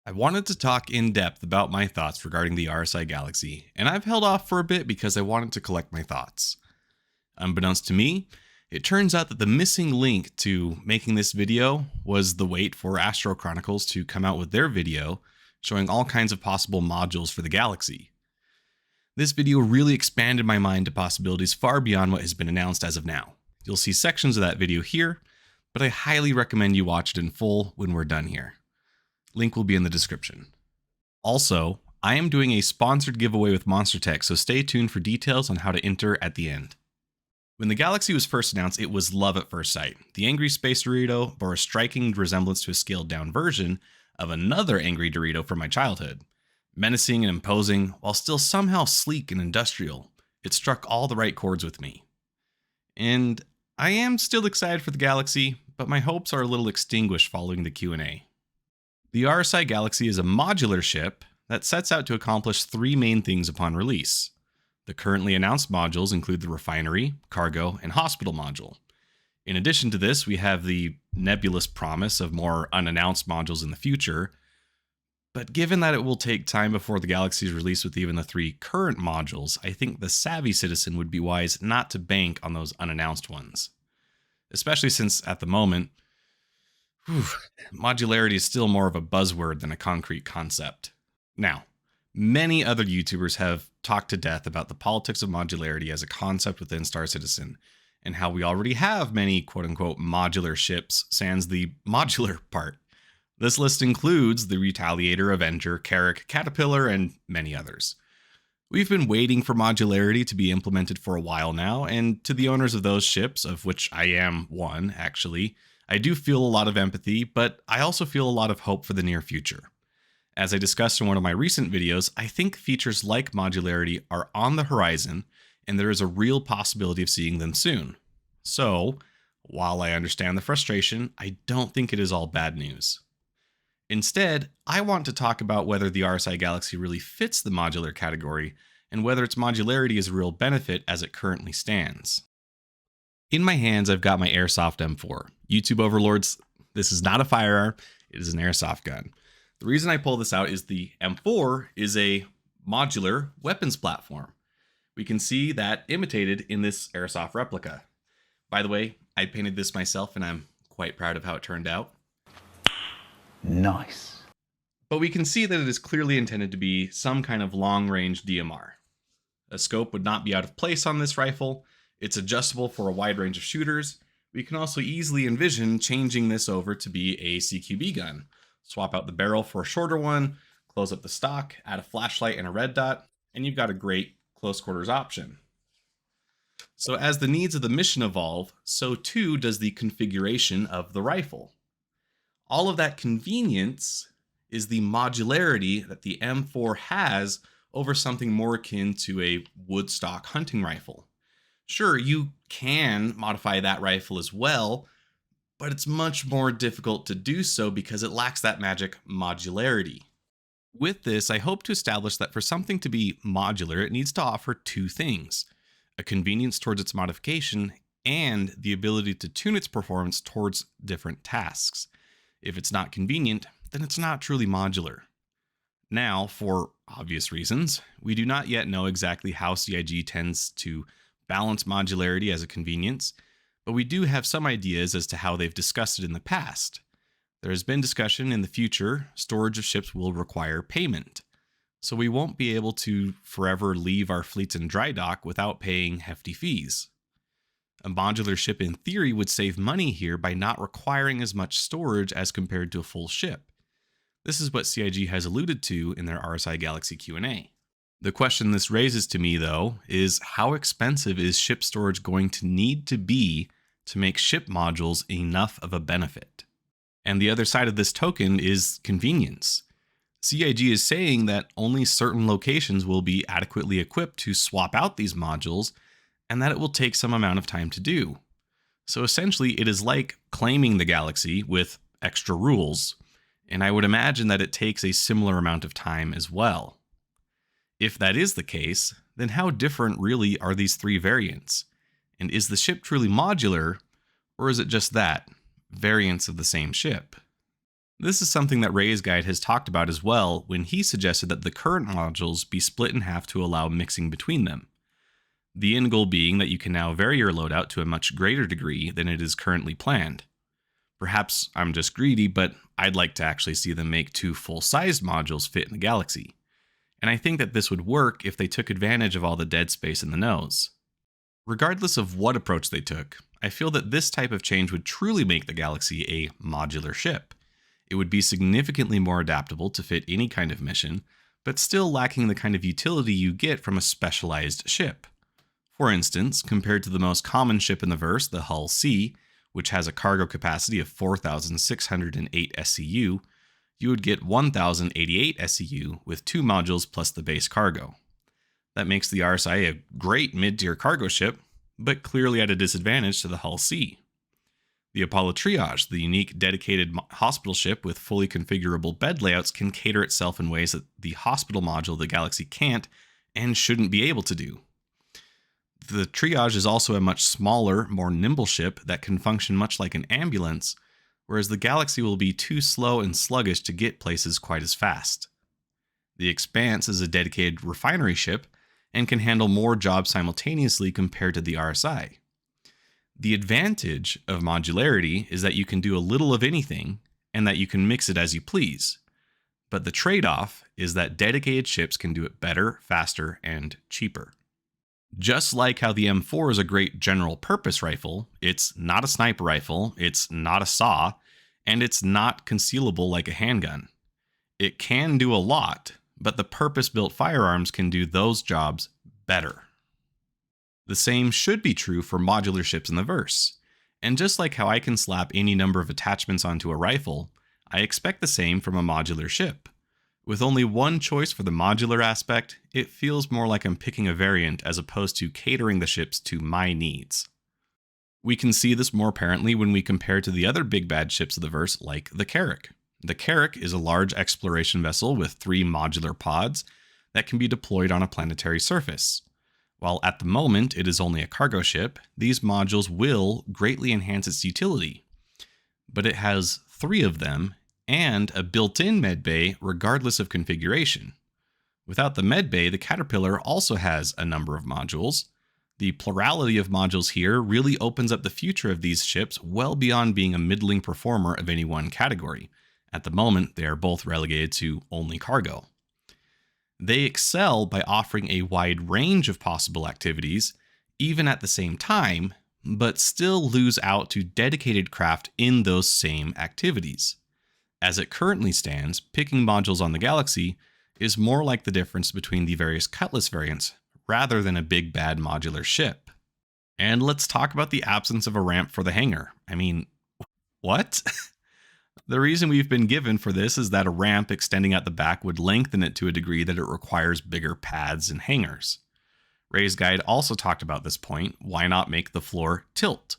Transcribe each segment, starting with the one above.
I wanted to talk in depth about my thoughts regarding the RSI Galaxy, and I've held off for a bit because I wanted to collect my thoughts. Unbeknownst to me, it turns out that the missing link to making this video was the wait for Astro Chronicles to come out with their video showing all kinds of possible modules for the Galaxy. This video really expanded my mind to possibilities far beyond what has been announced as of now. You'll see sections of that video here, but I highly recommend you watch it in full when we're done here. Link will be in the description. Also, I am doing a sponsored giveaway with Monster Tech, so stay tuned for details on how to enter at the end. When the Galaxy was first announced, it was love at first sight. The Angry Space Dorito bore a striking resemblance to a scaled down version of another Angry Dorito from my childhood. Menacing and imposing, while still somehow sleek and industrial, it struck all the right chords with me. And I am still excited for the Galaxy, but my hopes are a little extinguished following the Q&A. The RSI Galaxy is a modular ship that sets out to accomplish three main things upon release. The currently announced modules include the refinery, cargo, and hospital module. In addition to this, we have the nebulous promise of more unannounced modules in the future. But given that it will take time before the Galaxy is released with even the three current modules, I think the savvy citizen would be wise not to bank on those unannounced ones. Especially since, at the moment, modularity is still more of a buzzword than a concrete concept. Now, many other YouTubers have talked to death about the politics of modularity as a concept within Star Citizen, and how we already have many quote-unquote modular ships, sans the modular part. This list includes the Retaliator, Avenger, Carrack, Caterpillar, and many others. We've been waiting for modularity to be implemented for a while now, and to the owners of those ships, of which I am one, actually, I do feel a lot of empathy, but I also feel a lot of hope for the near future. As I discussed in one of my recent videos, I think features like modularity are on the horizon, and there is a real possibility of seeing them soon. So, while I understand the frustration, I don't think it is all bad news. Instead, I want to talk about whether the RSI Galaxy really fits the modular category, and whether its modularity is a real benefit as it currently stands. In my hands, I've got my Airsoft M4. YouTube overlords, this is not a firearm, it is an airsoft gun. The reason I pull this out is the M4 is a modular weapons platform. We can see that imitated in this airsoft replica. By the way, I painted this myself and I'm quite proud of how it turned out. Nice. But we can see that it is clearly intended to be some kind of long-range DMR. A scope would not be out of place on this rifle. It's adjustable for a wide range of shooters. We can also easily envision changing this over to be a CQB gun. Swap out the barrel for a shorter one, close up the stock, add a flashlight and a red dot, and you've got a great close quarters option. So as the needs of the mission evolve, so too does the configuration of the rifle. All of that convenience is the modularity that the M4 has over something more akin to a woodstock hunting rifle. Sure, you can modify that rifle as well, but it's much more difficult to do so because it lacks that magic modularity. With this, I hope to establish that for something to be modular, it needs to offer two things: a convenience towards its modification and the ability to tune its performance towards different tasks. If it's not convenient, then it's not truly modular. Now, for obvious reasons, we do not yet know exactly how CIG tends to balance modularity as a convenience, but we do have some ideas as to how they've discussed it in the past. There has been discussion in the future, storage of ships will require payment, so we won't be able to forever leave our fleets in dry dock without paying hefty fees. A modular ship in theory would save money here by not requiring as much storage as compared to a full ship. This is what CIG has alluded to in their RSI Galaxy Q&A. The question this raises to me, though, is how expensive is ship storage going to need to be to make ship modules enough of a benefit? And the other side of this token is convenience. CIG is saying that only certain locations will be adequately equipped to swap out these modules, and that it will take some amount of time to do. So essentially, it is like claiming the Galaxy with extra rules, and I would imagine that it takes a similar amount of time as well. If that is the case, then how different really are these three variants? And is the ship truly modular, or is it just that, variants of the same ship? This is something that Ray's guide has talked about as well when he suggested that the current modules be split in half to allow mixing between them. The end goal being that you can now vary your loadout to a much greater degree than it is currently planned. Perhaps I'm just greedy, but I'd like to actually see them make 2 full-sized modules fit in the Galaxy. And I think that this would work if they took advantage of all the dead space in the nose. Regardless of what approach they took, I feel that this type of change would truly make the Galaxy a modular ship. It would be significantly more adaptable to fit any kind of mission, but still lacking the kind of utility you get from a specialized ship. For instance, compared to the most common ship in the verse, the Hull C, which has a cargo capacity of 4,608 SCU, you would get 1,088 SCU with 2 modules plus the base cargo. That makes the RSI a great mid-tier cargo ship, but clearly at a disadvantage to the Hull C. The Apollo Triage, the unique dedicated hospital ship with fully configurable bed layouts, can cater itself in ways that the hospital module of the Galaxy can't and shouldn't be able to do. The Triage is also a much smaller, more nimble ship that can function much like an ambulance, whereas the Galaxy will be too slow and sluggish to get places quite as fast. The Expanse is a dedicated refinery ship and can handle more jobs simultaneously compared to the RSI. The advantage of modularity is that you can do a little of anything and that you can mix it as you please. But the trade-off is that dedicated ships can do it better, faster, and cheaper. Just like how the M4 is a great general purpose rifle, it's not a sniper rifle, it's not a saw, and it's not concealable like a handgun. It can do a lot, but the purpose-built firearms can do those jobs better. The same should be true for modular ships in the verse. And just like how I can slap any number of attachments onto a rifle, I expect the same from a modular ship. With only one choice for the modular aspect, it feels more like I'm picking a variant as opposed to catering the ships to my needs. We can see this more apparently when we compare to the other big bad ships of the verse like the Carrack. The Carrack is a large exploration vessel with 3 modular pods that can be deployed on a planetary surface. While at the moment it is only a cargo ship, these modules will greatly enhance its utility. But it has 3 of them and a built-in medbay regardless of configuration. Without the medbay, the Caterpillar also has a number of modules. The plurality of modules here really opens up the future of these ships well beyond being a middling performer of any one category. At the moment, they are both relegated to only cargo. They excel by offering a wide range of possible activities, even at the same time, but still lose out to dedicated craft in those same activities. As it currently stands, picking modules on the Galaxy is more like the difference between the various Cutlass variants, rather than a big bad modular ship. And let's talk about the absence of a ramp for the hangar. I mean, what? The reason we've been given for this is that a ramp extending at the back would lengthen it to a degree that it requires bigger pads and hangars. Ray's guide also talked about this point. Why not make the floor tilt?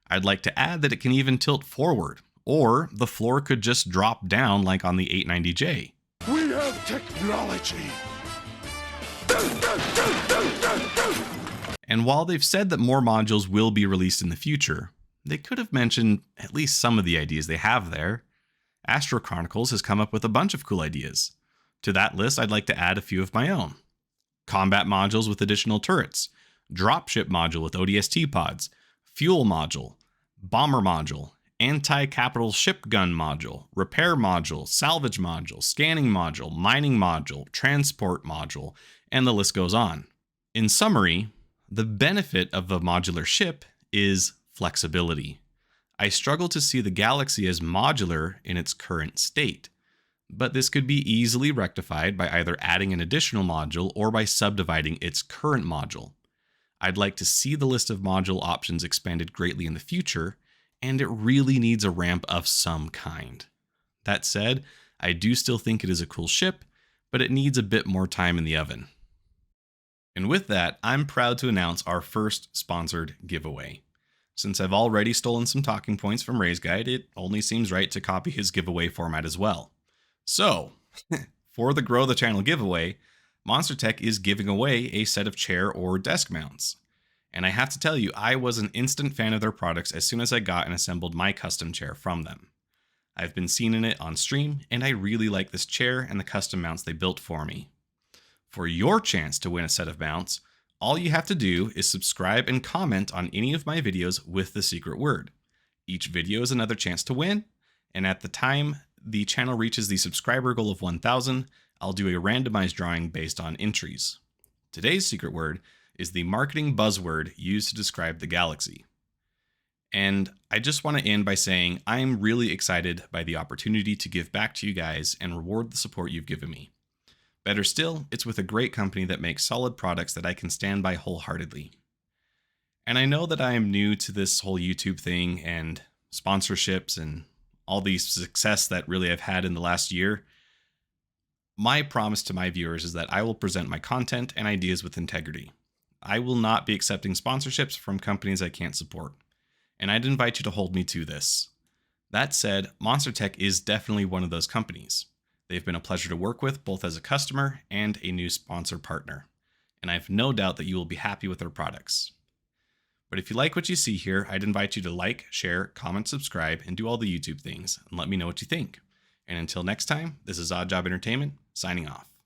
I'd like to add that it can even tilt forward, or the floor could just drop down like on the 890J. We have technology! And while they've said that more modules will be released in the future, they could have mentioned at least some of the ideas they have there. Astro Chronicles has come up with a bunch of cool ideas. To that list, I'd like to add a few of my own. Combat modules with additional turrets, dropship module with ODST pods, fuel module, bomber module, anti-capital ship gun module, repair module, salvage module, scanning module, mining module, transport module, and the list goes on. In summary, the benefit of a modular ship is flexibility. I struggle to see the Galaxy as modular in its current state, but this could be easily rectified by either adding an additional module or by subdividing its current module. I'd like to see the list of module options expanded greatly in the future, and it really needs a ramp of some kind. That said, I do still think it is a cool ship, but it needs a bit more time in the oven. And with that, I'm proud to announce our first sponsored giveaway. Since I've already stolen some talking points from Ray's guide, it only seems right to copy his giveaway format as well. So, for the Grow the Channel giveaway, Monster Tech is giving away a set of chair or desk mounts. And I have to tell you, I was an instant fan of their products as soon as I got and assembled my custom chair from them. I've been seeing it on stream, and I really like this chair and the custom mounts they built for me. For your chance to win a set of mounts, all you have to do is subscribe and comment on any of my videos with the secret word. Each video is another chance to win, and at the time the channel reaches the subscriber goal of 1,000, I'll do a randomized drawing based on entries. Today's secret word is the marketing buzzword used to describe the Galaxy. And I just want to end by saying I'm really excited by the opportunity to give back to you guys and reward the support you've given me. Better still, it's with a great company that makes solid products that I can stand by wholeheartedly. And I know that I am new to this whole YouTube thing and sponsorships and all the success that really I've had in the last year. My promise to my viewers is that I will present my content and ideas with integrity. I will not be accepting sponsorships from companies I can't support, and I'd invite you to hold me to this. That said, Monster Tech is definitely one of those companies. They've been a pleasure to work with, both as a customer and a new sponsor partner, and I have no doubt that you will be happy with their products. But if you like what you see here, I'd invite you to like, share, comment, subscribe, and do all the YouTube things, and let me know what you think. And until next time, this is Odd Job Entertainment, signing off.